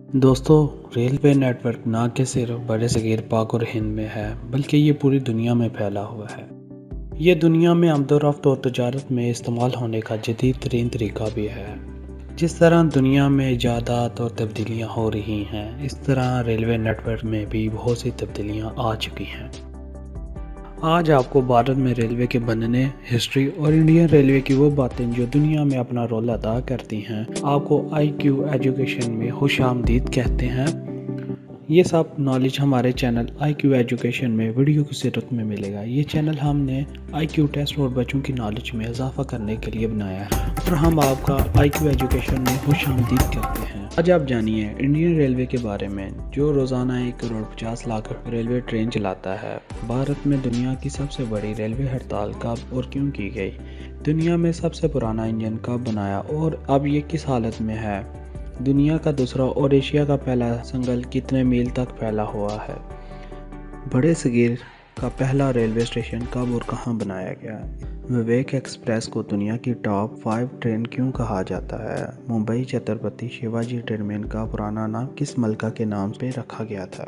دوستو، railway net work نہ کہ صرف برِ صغیر پاک اور ہند میں ہے بلکہ یہ پوری دنیا میں پھیلا ہوا ہے۔ یہ دنیا میں آمد و رفت اور تجارت میں استعمال ہونے کا جدید ترین طریقہ بھی ہے۔ جس طرح دنیا میں ایجادات اور تبدیلیاں ہو رہی ہیں، اس طرح ریلوے نیٹ ورک میں بھی بہت سی تبدیلیاں آ چکی ہیں۔ آج آپ کو بھارت میں ریلوے کے بننے، ہسٹری اور انڈین ریلوے کی وہ باتیں جو دنیا میں اپنا رول ادا کرتی ہیں، آپ کو آئی کیو ایجوکیشن میں خوش آمدید کہتے ہیں۔ یہ سب نالج ہمارے چینل آئی کیو ایجوکیشن میں ویڈیو کی صورت میں ملے گا۔ یہ چینل ہم نے آئی کیو ٹیسٹ اور بچوں کی نالج میں اضافہ کرنے کے لیے بنایا ہے اور ہم آپ کا آئی کیو ایجوکیشن میں خوش آمدید کرتے ہیں۔ آج آپ جانیے انڈین ریلوے کے بارے میں، جو روزانہ 1,50,00,000 ریلوے ٹرین چلاتا ہے۔ بھارت میں دنیا کی سب سے بڑی ریلوے ہڑتال کب اور کیوں کی گئی؟ دنیا میں سب سے پرانا انجن کب بنایا اور اب یہ کس حالت میں ہے؟ دنیا کا دوسرا اور ایشیا کا پہلا سنگل کتنے میل تک پھیلا ہوا ہے؟ بڑے صغیر کا پہلا ریلوے اسٹیشن کب اور کہاں بنایا گیا؟ وویک ایکسپریس کو دنیا کی ٹاپ 5 ٹرین کیوں کہا جاتا ہے؟ ممبئی چھترپتی شیواجی ٹرمین کا پرانا نام کس ملکہ کے نام پہ رکھا گیا تھا؟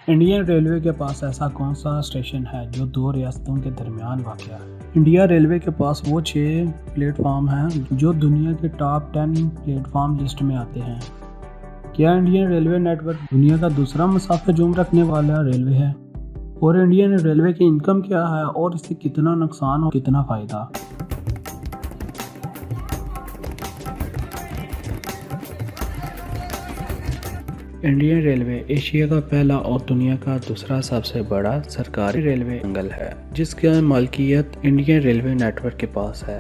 انڈین ریلوے کے پاس ایسا کون سا اسٹیشن ہے جو 2 ریاستوں کے درمیان واقع ہے؟ انڈیا ریلوے کے پاس وہ 6 پلیٹ فارم ہیں جو دنیا کے ٹاپ 10 پلیٹ فارم لسٹ میں آتے ہیں۔ کیا انڈین ریلوے نیٹ ورک دنیا کا دوسرا مسافر جرم رکھنے والا ریلوے ہے؟ اور انڈین ریلوے کی انکم کیا ہے اور اس سے کتنا نقصان اور کتنا فائدہ؟ انڈین ریلوے ایشیا کا پہلا اور دنیا کا دوسرا سب سے بڑا سرکاری ریلوے سنگل ہے، جس کی مالکیت انڈین ریلوے نیٹ ورک کے پاس ہے۔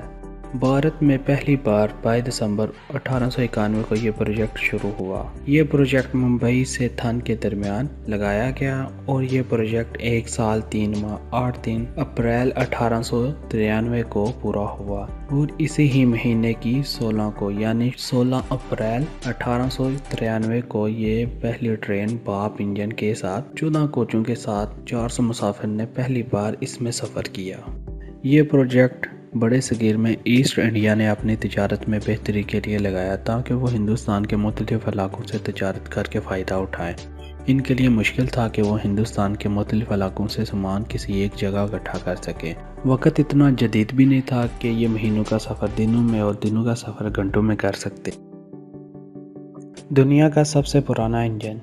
بھارت میں پہلی بار 22 دسمبر 1891 کو یہ پروجیکٹ شروع ہوا۔ یہ پروجیکٹ ممبئی سے تھن کے درمیان لگایا گیا اور یہ پروجیکٹ 1 سال 3 ماہ 8 دن اپریل 1893 کو پورا ہوا اور اسی ہی مہینے کی 16 کو یعنی 16 اپریل 1893 کو یہ پہلی ٹرین بھاپ انجن کے ساتھ 14 کوچوں کے ساتھ 400 مسافر نے پہلی بار اس میں سفر کیا۔ یہ پروجیکٹ بڑے صغیر میں ایسٹ انڈیا نے اپنی تجارت میں بہتری کے لیے لگایا تاکہ وہ ہندوستان کے مختلف علاقوں سے تجارت کر کے فائدہ اٹھائیں۔ ان کے لیے مشکل تھا کہ وہ ہندوستان کے مختلف علاقوں سے سامان کسی ایک جگہ اکٹھا کر سکیں۔ وقت اتنا جدید بھی نہیں تھا کہ یہ مہینوں کا سفر دنوں میں اور دنوں کا سفر گھنٹوں میں کر سکتے۔ دنیا کا سب سے پرانا انجن۔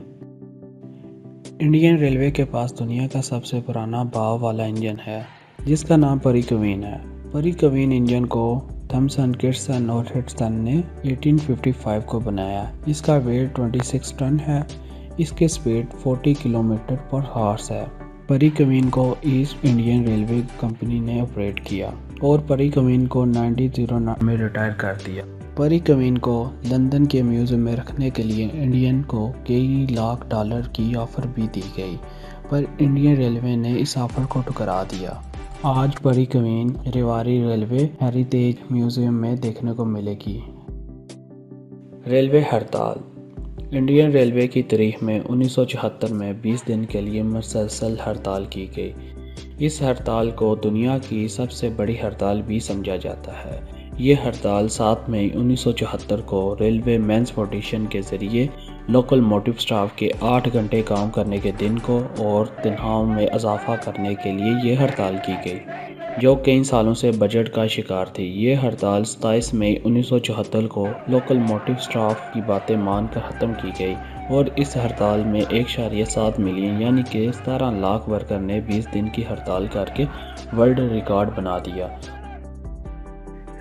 انڈین ریلوے کے پاس دنیا کا سب سے پرانا بھاپ والا انجن ہے جس کا نام پری کوین ہے۔ پری کوین انجن کو تھامسن، کٹسن اور ہڈسن نے 1855 کو بنایا۔ اس کا ویٹ 26 ٹن ہے۔ اس کی سپیڈ 40 کلومیٹر پر ہارس ہے۔ پری کوین کو ایسٹ انڈین ریلوے کمپنی نے آپریٹ کیا اور پری کوین کو 1909 میں ریٹائر کر دیا۔ پری کوین کو لندن کے میوزیم میں رکھنے کے لیے انڈین کو کئی لاکھ ڈالر کی آفر بھی دی گئی، پر انڈین ریلوے نے اس آفر کو ٹھکرا دیا۔ آج پری کوین ریواری ریلوے ہیریٹیج میوزیم میں دیکھنے کو ملے گی۔ ریلوے ہڑتال۔ انڈین ریلوے کی تاریخ میں 1974 میں 20 دن کے لیے مسلسل ہڑتال کی گئی۔ اس ہڑتال کو دنیا کی سب سے بڑی ہڑتال بھی سمجھا جاتا ہے۔ یہ ہڑتال 7 مئی 1974 کو ریلوے مینس فیڈریشن کے ذریعے لوکل موٹو اسٹاف کے 8 گھنٹے کام کرنے کے دن کو اور تنخواہوں میں اضافہ کرنے کے لیے یہ ہڑتال کی گئی، جو کئی سالوں سے بجٹ کا شکار تھی۔ یہ ہڑتال 27 مئی 1974 کو لوکل موٹو اسٹاف کی باتیں مان کر ختم کی گئی اور اس ہڑتال میں 1.7 ملین یعنی کہ 17 لاکھ ورکر نے 20 دن کی ہڑتال کر کے ورلڈ ریکارڈ بنا دیا۔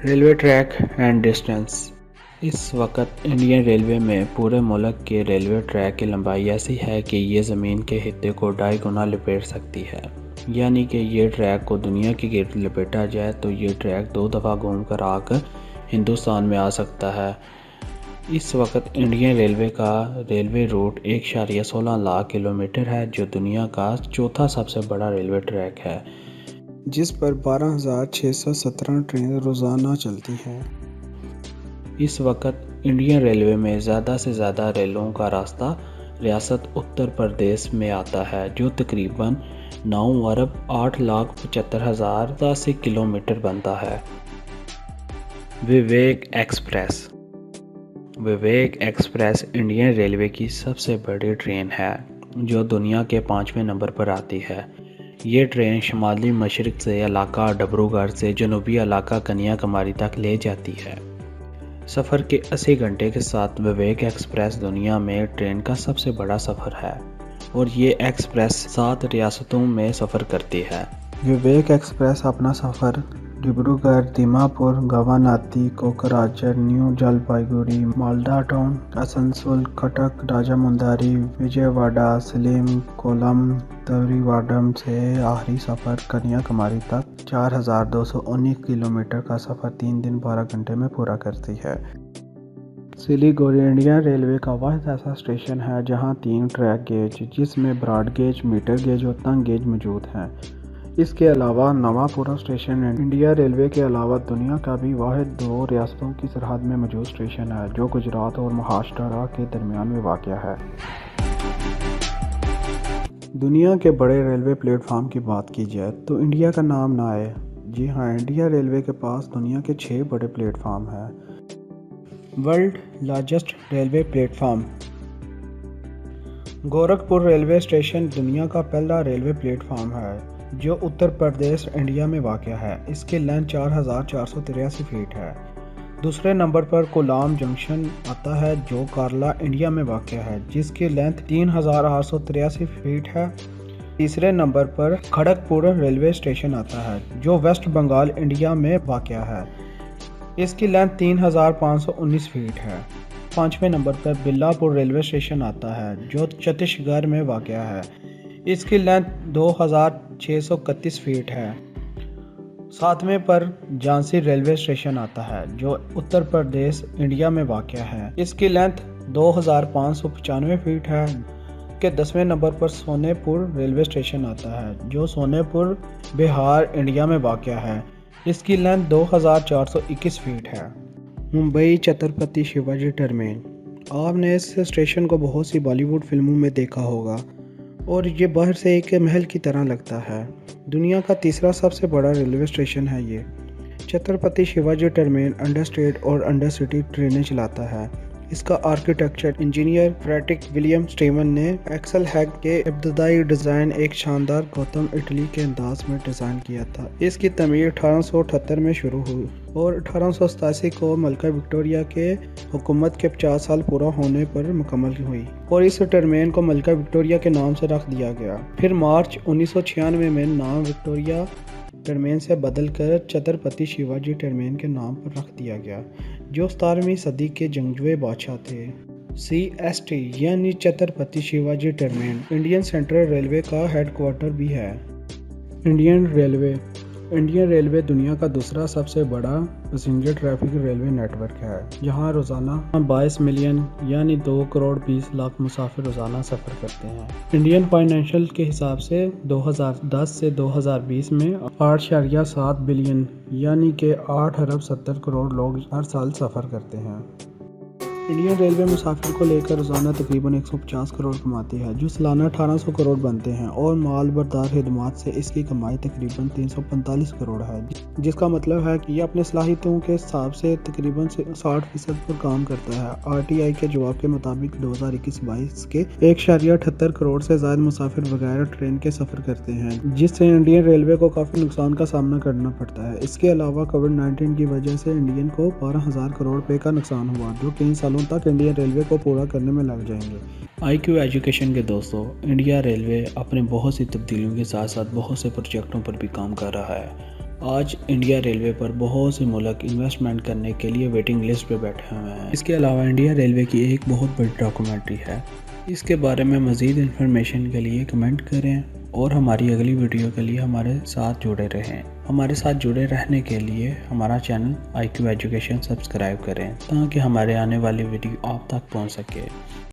Railway track and distance. اس وقت انڈین ریلوے میں پورے ملک کے ریلوے ٹریک کی لمبائی ایسی ہے کہ یہ زمین کے خطے کو 2.5 گنا لپیٹ سکتی ہے، یعنی کہ یہ ٹریک کو دنیا کے گرد لپیٹا جائے تو یہ ٹریک 2 دفعہ گھوم کر آ کر ہندوستان میں آ سکتا ہے۔ اس وقت انڈین ریلوے کا ریلوے روٹ 1.16 لاکھ کلومیٹر ہے، جو دنیا کا چوتھا سب سے بڑا ریلوے ٹریک ہے، جس پر 12,617 ٹرین روزانہ چلتی ہیں۔ اس وقت انڈین ریلوے میں زیادہ سے زیادہ ریلوں کا راستہ ریاست اتر پردیش میں آتا ہے، جو تقریباً 9,08,75,087 کلومیٹر بنتا ہے۔ وویک ایکسپریس۔ विवेक एक्सप्रेस इंडियन रेलवे की सबसे बड़ी ट्रेन है जो दुनिया के 5वें नंबर पर आती है। ये ट्रेन शुमाली मशरक़ से इलाका डिब्रूगढ़ से जनूबी इलाका कन्याकुमारी तक ले जाती है। सफ़र के 80 घंटे के साथ विवेक एक्सप्रेस दुनिया में ट्रेन का सबसे बड़ा सफ़र है और ये एक्सप्रेस 7 रियासतों में सफ़र करती है। विवेक एक्सप्रेस अपना सफ़र डिब्रूगढ़, दीमापुर, गवानाती, कोकराझार, न्यू जलपाईगुड़ी, मालदा टाउन, आसनसोल, कटक, राजामुंदारी, विजयवाड़ा, सलेम, कोलम, तरिवाडम से आखिरी सफ़र कन्याकुमारी तक 4219 किलोमीटर का सफ़र 3 दिन 12 घंटे में पूरा करती है। सिलीगुड़ी इंडियन रेलवे का वाहिद ऐसा स्टेशन है जहां 3 ट्रैक गेज जिसमें ब्रॉड गेज, मीटर गेज और तंग गेज मौजूद हैं। इसके अलावा नवापुरा स्टेशन इंडिया रेलवे के अलावा दुनिया का भी वाहिद 2 रियासतों की सरहद में मौजूद स्टेशन है जो गुजरात और महाराष्ट्र के दरमियान में वाक़या है। दुनिया के बड़े रेलवे प्लेटफार्म की बात की जाए तो इंडिया का नाम ना आए। जी हाँ, इंडिया रेलवे के पास दुनिया के 6 बड़े प्लेटफार्म हैं। World largest railway platform Gorakhpur railway station दुनिया का पहला रेलवे प्लेटफार्म है जो उत्तर प्रदेश इंडिया में वाक़या है। इसकी लेंथ 4483 फीट है। दूसरे नंबर पर कोलाम जंक्शन आता है जो केरला इंडिया में वाक़या है जिसकी लेंथ 3883 फीट है। तीसरे नंबर पर खड़गपुर रेलवे स्टेशन आता है जो वेस्ट बंगाल इंडिया में वाक़या है। इसकी लेंथ 3519 फीट है। 5वें नंबर पर बिलासपुर रेलवे स्टेशन आता है जो छत्तीसगढ़ में वाक़या है। इसकी लेंथ 2631 फीट है। 7वें पर झांसी रेलवे स्टेशन आता है जो उत्तर प्रदेश इंडिया में वाक़या है। इसकी लेंथ 2595 फीट है। के 10वें नंबर पर सोनेपुर रेलवे स्टेशन आता है जो सोनेपुर बिहार इंडिया में वाक़या है। इसकी लेंथ 2421 फीट है। मुंबई छत्रपति शिवाजी टर्मिनल, आपने इस स्टेशन को बहुत सी बॉलीवुड फिल्मों में देखा होगा और ये बाहर से एक महल की तरह लगता है। दुनिया का तीसरा सबसे बड़ा रेलवे स्टेशन है ये। Chhatrapati Shivaji terminal under state और अंडर सिटी ट्रेनें चलाता है। इसका आर्किटेक्चर इंजीनियर फ्रेडरिक विलियम स्टेमन ने एक्सेल हैग के इब्तदाई डिज़ाइन एक शानदार गौतम इटली के अंदाज में डिज़ाइन किया था। इसकी तमीर 1878 में शुरू हुई और 1887 को मलका विक्टोरिया के हुकूमत के 50 साल पूरा होने पर मुकम्मल हुई और इस टर्मिनल को मलका विक्टोरिया के नाम से रख दिया गया। फिर मार्च 1996 में नाम विक्टोरिया टर्मिनल से बदलकर छत्रपति शिवाजी टर्मिनल के नाम पर रख दिया गया जो 17वीं सदी के जंगजुए बादशाह थे। CST यानी Chhatrapati Shivaji terminal Indian central railway का हेडक्वार्टर भी है। इंडियन रेलवे दुनिया का दूसरा सबसे बड़ा पैसेंजर ट्रैफिक रेलवे नेटवर्क है जहां रोज़ाना 22 मिलियन यानी 2 करोड़ 20 लाख मुसाफिर रोज़ाना सफ़र करते हैं। इंडियन फाइनेंशियल के हिसाब से 2010 से 2020 में 8.7 बिलियन यानी कि 8 अरब 70 करोड़ लोग हर साल सफ़र करते हैं। इंडियन रेलवे मुसाफिर को लेकर रोज़ाना तकरीबन 150 करोड़ कमाती है जो सालाना 1800 करोड़ बनते हैं और माल बरदार खिदमात से इसकी कमाई तकरीबन 345 करोड़ है जिसका मतलब है कि ये अपने सलाहियतों के हिसाब से तकरीबन 60% पर काम करता है। RTI के जवाब के मुताबिक 2021-22 के 1.78 करोड़ से ज़्यादा मुसाफिर बगैर ट्रेन के सफ़र करते हैं जिससे इंडियन रेलवे को काफ़ी नुकसान का सामना करना पड़ता है। इसके अलावा कोविड-19 की वजह से इंडियन को 12,000 करोड़ रुपये का नुकसान हुआ जो 3 सालों तक इंडियन रेलवे को पूरा करने में लग जाएंगे। IQ एजुकेशन के दोस्तों, इंडिया रेलवे अपने बहुत सी तब्दीलियों के साथ साथ बहुत से प्रोजेक्टों पर भी काम कर रहा है। आज इंडिया रेलवे पर बहुत से मुल्क इन्वेस्टमेंट करने के लिए वेटिंग लिस्ट पे बैठे हुए हैं। इसके अलावा इंडिया रेलवे की एक बहुत बड़ी डॉक्यूमेंट्री है। इसके बारे में मज़ीद इन्फॉर्मेशन के लिए कमेंट करें और हमारी अगली वीडियो के लिए हमारे साथ जुड़े रहें। हमारे साथ जुड़े रहने के लिए हमारा चैनल IQ एजुकेशन सब्सक्राइब करें ताकि हमारे आने वाली वीडियो आप तक पहुंच सके।